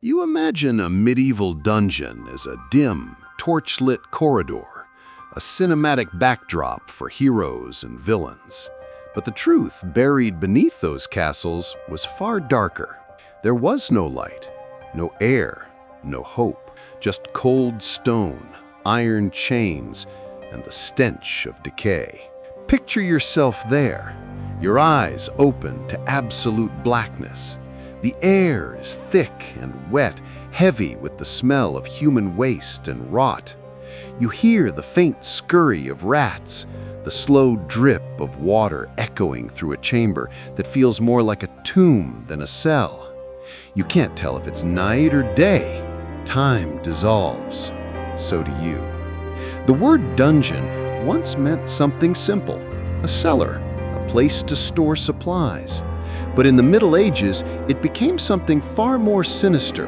You imagine a medieval dungeon as a dim, torch-lit corridor, a cinematic backdrop for heroes and villains. But the truth buried beneath those castles was far darker. There was no light, no air, no hope, just cold stone, iron chains, and the stench of decay. Picture yourself there, your eyes open to absolute blackness. The air is thick and wet, heavy with the smell of human waste and rot. You hear the faint scurry of rats, the slow drip of water echoing through a chamber that feels more like a tomb than a cell. You can't tell if it's night or day. Time dissolves. So do you. The word dungeon once meant something simple, a cellar, a place to store supplies. But in the Middle Ages, it became something far more sinister,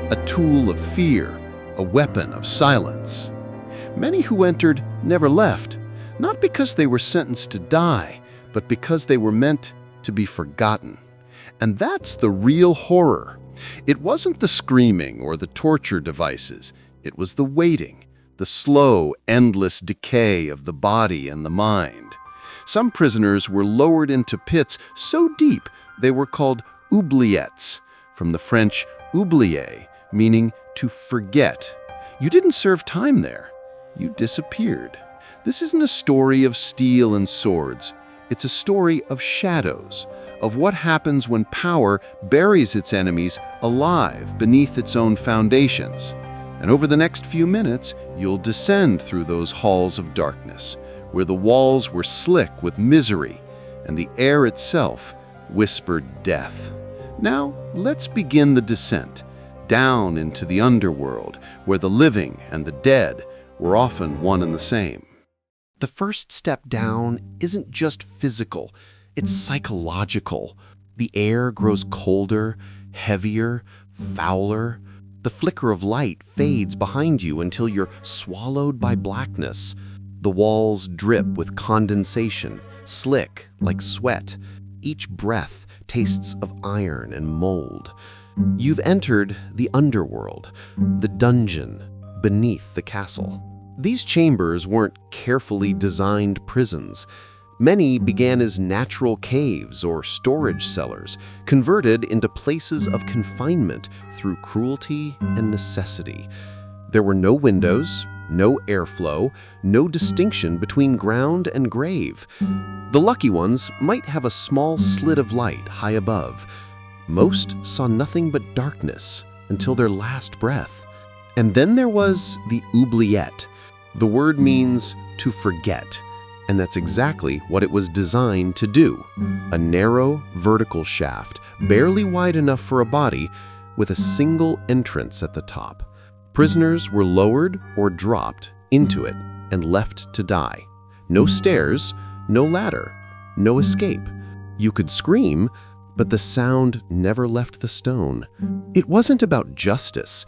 a tool of fear, a weapon of silence. Many who entered never left, not because they were sentenced to die, but because they were meant to be forgotten. And that's the real horror. It wasn't the screaming or the torture devices. It was the waiting, the slow, endless decay of the body and the mind. Some prisoners were lowered into pits so deep they were called oubliettes, from the French oublier, meaning to forget. You didn't serve time there. You disappeared. This isn't a story of steel and swords. It's a story of shadows, of what happens when power buries its enemies alive beneath its own foundations. And over the next few minutes, you'll descend through those halls of darkness, where the walls were slick with misery and the air itself whispered death. Now, let's begin the descent, down into the underworld, where the living and the dead were often one and the same. The first step down isn't just physical, it's psychological. The air grows colder, heavier, fouler. The flicker of light fades behind you until you're swallowed by blackness. The walls drip with condensation, slick like sweat. Each breath tastes of iron and mold. You've entered the underworld, the dungeon beneath the castle. These chambers weren't carefully designed prisons. Many began as natural caves or storage cellars, converted into places of confinement through cruelty and necessity. There were no windows, no airflow, no distinction between ground and grave. The lucky ones might have a small slit of light high above. Most saw nothing but darkness until their last breath. And then there was the oubliette. The word means to forget, and that's exactly what it was designed to do. A narrow, vertical shaft, barely wide enough for a body, with a single entrance at the top. Prisoners were lowered or dropped into it and left to die. No stairs, no ladder, no escape. You could scream, but the sound never left the stone. It wasn't about justice.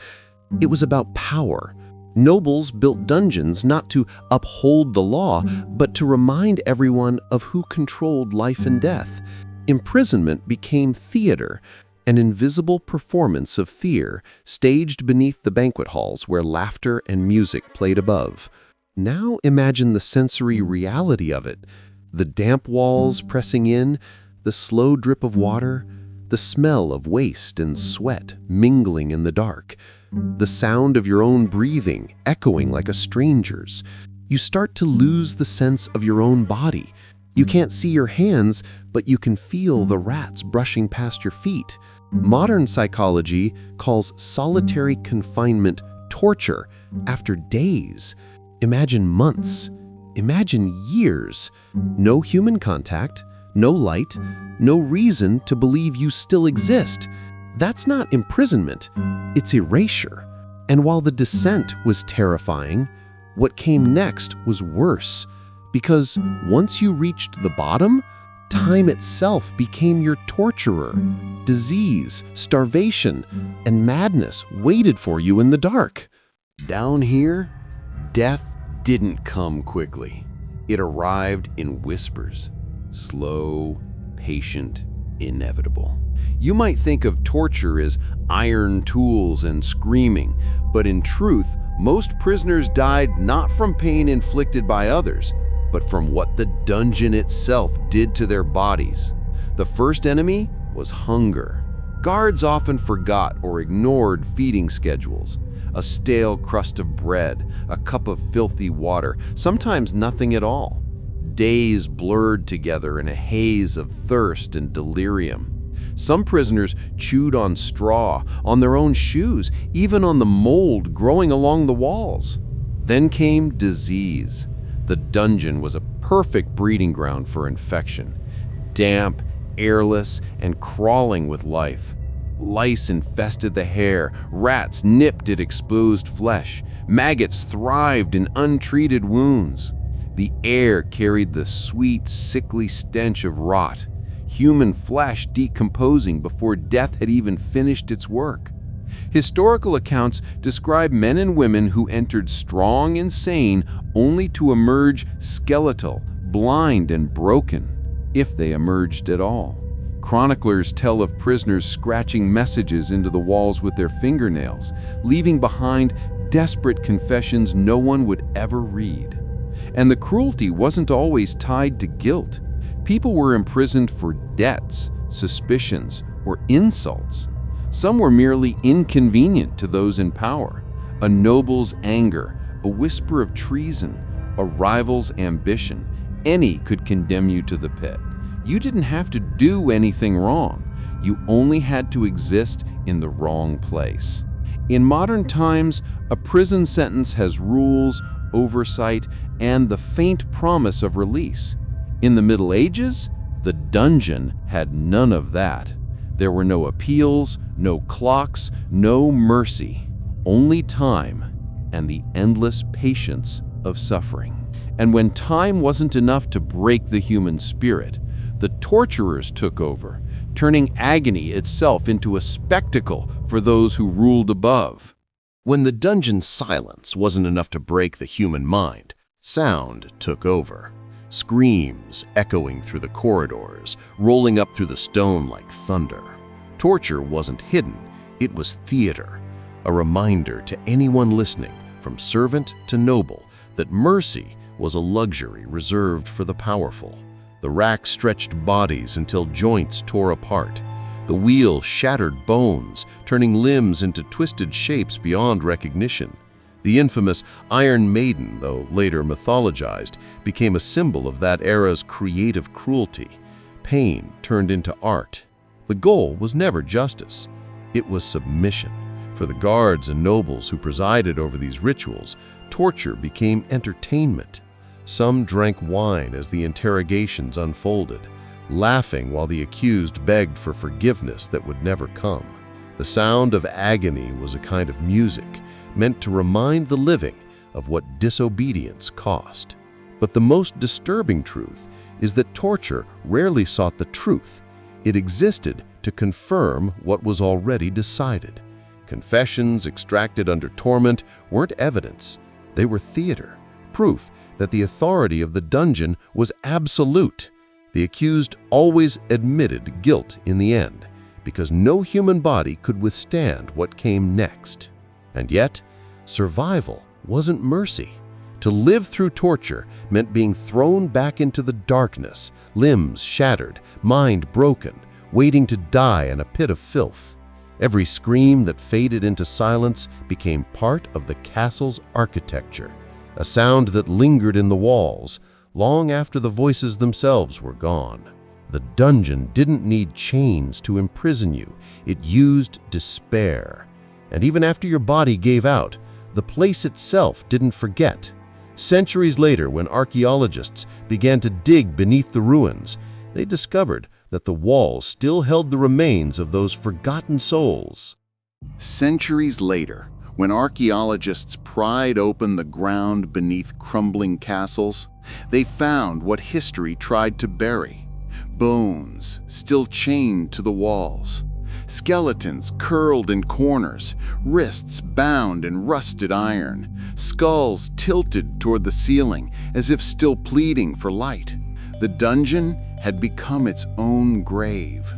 It was about power. Nobles built dungeons not to uphold the law, but to remind everyone of who controlled life and death. Imprisonment became theater, an invisible performance of fear staged beneath the banquet halls where laughter and music played above. Now imagine the sensory reality of it. The damp walls pressing in, the slow drip of water, the smell of waste and sweat mingling in the dark, the sound of your own breathing echoing like a stranger's. You start to lose the sense of your own body. You can't see your hands, but you can feel the rats brushing past your feet. Modern psychology calls solitary confinement torture after days. Imagine months. Imagine years. No human contact, no light, no reason to believe you still exist. That's not imprisonment, it's erasure. And while the descent was terrifying, what came next was worse. Because once you reached the bottom, time itself became your torturer. Disease, starvation, and madness waited for you in the dark. Down here, death didn't come quickly. It arrived in whispers, slow, patient, inevitable. You might think of torture as iron tools and screaming, but in truth, most prisoners died not from pain inflicted by others, but from what the dungeon itself did to their bodies. The first enemy was hunger. Guards often forgot or ignored feeding schedules. A stale crust of bread, a cup of filthy water, sometimes nothing at all. Days blurred together in a haze of thirst and delirium. Some prisoners chewed on straw, on their own shoes, even on the mold growing along the walls. Then came disease. The dungeon was a perfect breeding ground for infection. Damp, airless, and crawling with life. Lice infested the hair, rats nipped at exposed flesh, maggots thrived in untreated wounds. The air carried the sweet, sickly stench of rot, human flesh decomposing before death had even finished its work. Historical accounts describe men and women who entered strong and sane only to emerge skeletal, blind, and broken, if they emerged at all. Chroniclers tell of prisoners scratching messages into the walls with their fingernails, leaving behind desperate confessions no one would ever read. And the cruelty wasn't always tied to guilt. People were imprisoned for debts, suspicions, or insults. Some were merely inconvenient to those in power. A noble's anger, a whisper of treason, a rival's ambition, any could condemn you to the pit. You didn't have to do anything wrong. You only had to exist in the wrong place. In modern times, a prison sentence has rules, oversight, and the faint promise of release. In the Middle Ages, the dungeon had none of that. There were no appeals, no clocks, no mercy, only time and the endless patience of suffering. And when time wasn't enough to break the human spirit, the torturers took over, turning agony itself into a spectacle for those who ruled above. When the dungeon's silence wasn't enough to break the human mind, sound took over. Screams echoing through the corridors, rolling up through the stone like thunder. Torture wasn't hidden, it was theater, a reminder to anyone listening, from servant to noble, that mercy was a luxury reserved for the powerful. The rack stretched bodies until joints tore apart. The wheel shattered bones, turning limbs into twisted shapes beyond recognition. The infamous Iron Maiden, though later mythologized, became a symbol of that era's creative cruelty. Pain turned into art. The goal was never justice. It was submission. For the guards and nobles who presided over these rituals, torture became entertainment. Some drank wine as the interrogations unfolded, laughing while the accused begged for forgiveness that would never come. The sound of agony was a kind of music, meant to remind the living of what disobedience cost. But the most disturbing truth is that torture rarely sought the truth. It existed to confirm what was already decided. Confessions extracted under torment weren't evidence. They were theater, proof that the authority of the dungeon was absolute. The accused always admitted guilt in the end, because no human body could withstand what came next. And yet, survival wasn't mercy. To live through torture meant being thrown back into the darkness, limbs shattered, mind broken, waiting to die in a pit of filth. Every scream that faded into silence became part of the castle's architecture, a sound that lingered in the walls long after the voices themselves were gone. The dungeon didn't need chains to imprison you. It used despair. And even after your body gave out, the place itself didn't forget. Centuries later, when archaeologists began to dig beneath the ruins, they discovered that the walls still held the remains of those forgotten souls. Centuries later, when archaeologists pried open the ground beneath crumbling castles, they found what history tried to bury. Bones still chained to the walls. Skeletons curled in corners, wrists bound in rusted iron, skulls tilted toward the ceiling as if still pleading for light. The dungeon had become its own grave.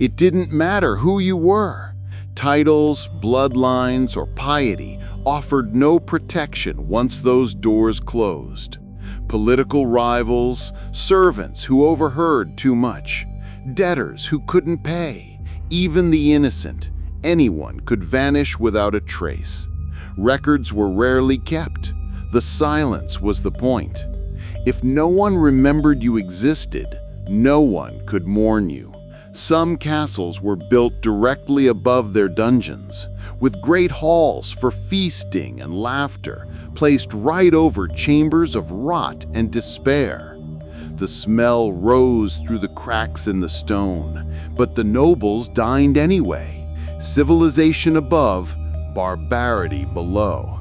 It didn't matter who you were. Titles, bloodlines, or piety offered no protection once those doors closed. Political rivals, servants who overheard too much, debtors who couldn't pay, even the innocent, anyone could vanish without a trace. Records were rarely kept. The silence was the point. If no one remembered you existed, no one could mourn you. Some castles were built directly above their dungeons, with great halls for feasting and laughter placed right over chambers of rot and despair. The smell rose through the cracks in the stone, but the nobles dined anyway. Civilization above, barbarity below.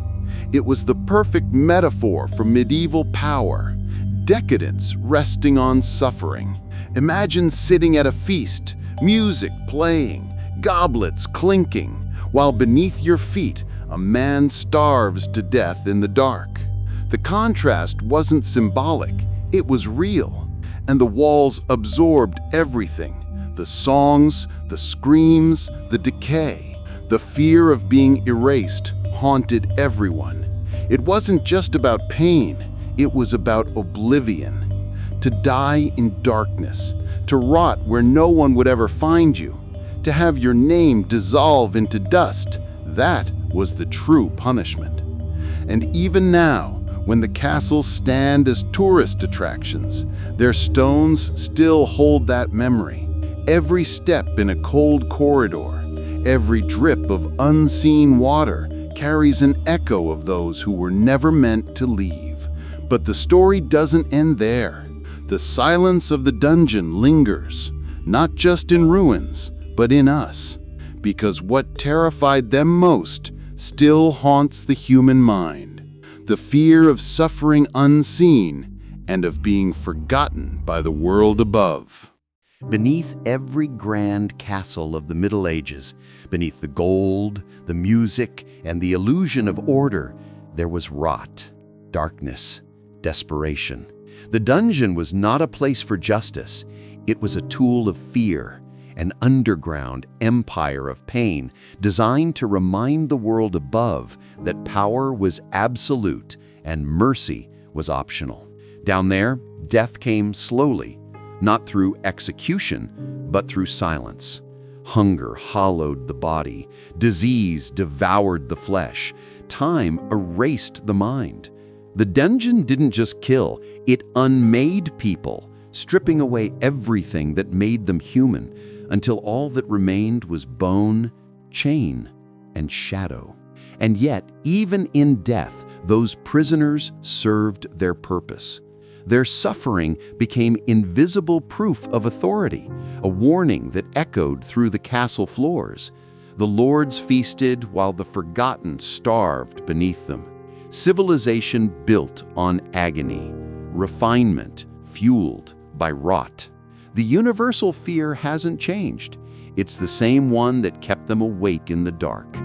It was the perfect metaphor for medieval power, decadence resting on suffering. Imagine sitting at a feast, music playing, goblets clinking, while beneath your feet a man starves to death in the dark. The contrast wasn't symbolic, it was real, and the walls absorbed everything. The songs, the screams, the decay, the fear of being erased haunted everyone. It wasn't just about pain, it was about oblivion. To die in darkness, to rot where no one would ever find you, to have your name dissolve into dust, that was the true punishment. And even now, when the castles stand as tourist attractions, their stones still hold that memory. Every step in a cold corridor, every drip of unseen water carries an echo of those who were never meant to leave. But the story doesn't end there. The silence of the dungeon lingers, not just in ruins, but in us, because what terrified them most still haunts the human mind. The fear of suffering unseen and of being forgotten by the world above. Beneath every grand castle of the Middle Ages, beneath the gold, the music, and the illusion of order, there was rot, darkness, desperation. The dungeon was not a place for justice. It was a tool of fear, an underground empire of pain designed to remind the world above that power was absolute and mercy was optional. Down there, death came slowly, not through execution, but through silence. Hunger hollowed the body, disease devoured the flesh, time erased the mind. The dungeon didn't just kill, it unmade people, stripping away everything that made them human, until all that remained was bone, chain, and shadow. And yet, even in death, those prisoners served their purpose. Their suffering became invisible proof of authority, a warning that echoed through the castle floors. The lords feasted while the forgotten starved beneath them. Civilization built on agony, refinement fueled by rot. The universal fear hasn't changed. It's the same one that kept them awake in the dark.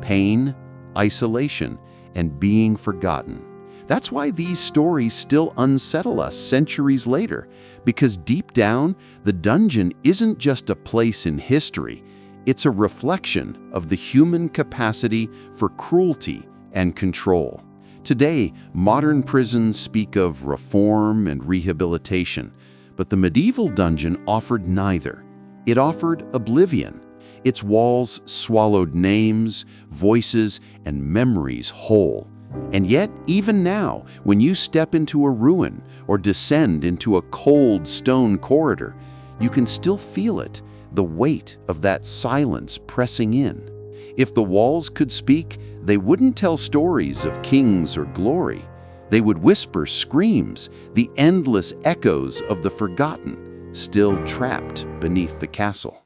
Pain, isolation, and being forgotten. That's why these stories still unsettle us centuries later, because deep down, the dungeon isn't just a place in history, it's a reflection of the human capacity for cruelty and control. Today, modern prisons speak of reform and rehabilitation, but the medieval dungeon offered neither. It offered oblivion. Its walls swallowed names, voices, and memories whole. And yet, even now, when you step into a ruin or descend into a cold stone corridor, you can still feel it, the weight of that silence pressing in. If the walls could speak, they wouldn't tell stories of kings or glory. They would whisper screams, the endless echoes of the forgotten, still trapped beneath the castle.